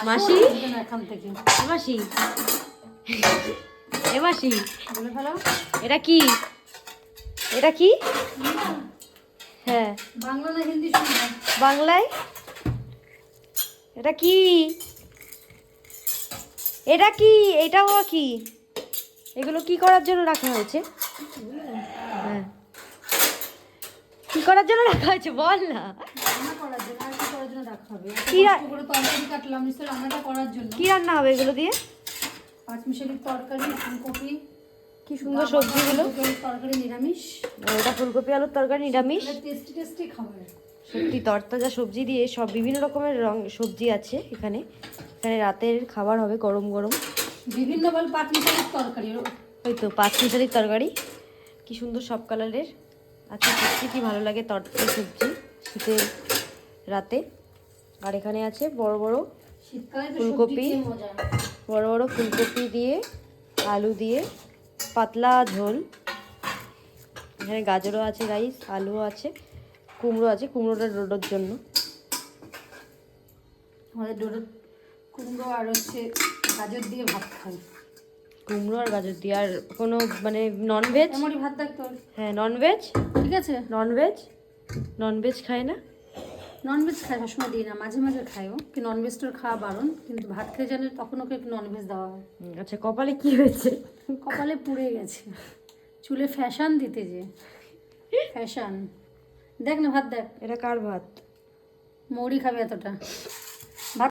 মাসি এখান থেকে মাসি এ মাসি বলে ফেলো। এটা কি? এটা কি? হ্যাঁ বাংলা না হিন্দি শুনবে? বাংলায়। এটা কি? এটা কি? এটাও কি? এগুলো কি করার জন্য রাখা হয়েছে? হ্যাঁ কি করার জন্য রাখা হয়েছে বল না। রান্না করার জন্য। আর কি করার জন্য রাখা হবে? কি কষ্ট করে তরকারি কাটলাম নিশ্চয়ই রান্নাটা করার জন্য। কি রান্না হবে এগুলো দিয়ে? পাঁচমিশালির তরকারি, ফুলকপি। কি সুন্দর সবজিগুলো। তরকারি নিরামিষ। এটা ফুলকপি আলুর তরকারি নিরামিষ। টেস্টি টেস্টি খাবার। সত্যি তরতাজা সবজি দিয়ে সব বিভিন্ন রকমের সবজি আছে এখানে। এখানে রাতের খাবার হবে গরম গরম। বিভিন্ন বল পাঁচমিশালির তরকারি। ওই তো পাঁচ মিশালির তরকারি। কি সুন্দর সব কালারের। আজকে সত্যি কি ভালো লাগে তরতাজা সবজি শীতের রাতে। আর এখানে আছে বড় বড় শীতকালে তো ফুলকপি, সবজি খেয়ে মজা। বড় বড় ফুলকপি দিয়ে আলু দিয়ে পাতলা ঝোল। এখানে গাজরও আছে রাইস, আলুও আছে, কুমড়ো আছে, কুমড়োটা ডোডোর জন্য। আমাদের ডোডো কুমড়ো আর হচ্ছে গাজর দিয়ে ভাত খাই। কুমড়ো আর গাজর দিয়ে। আর কোনো মানে ননভেজ? এমনই ভাত দেখ তোর। হ্যাঁ ননভেজ। ঠিক আছে। ননভেজ ননভেজ খায় না? ননভেজ খাই, সবসময় দিই না, মাঝে মাঝে খাইও। কি ননভেজটার খাওয়া বারণ, কিন্তু ভাত খেয়ে জানলে তখন ওকে একটু ননভেজ দেওয়া হয়। আচ্ছা কপালে কি হয়েছে? কপালে পুড়ে গেছে, চুলে ফ্যাশন দিতে যে ফ্যাশন। দেখ না ভাত দেখ। এটা কার ভাত? মৌরি খাবে এতটা।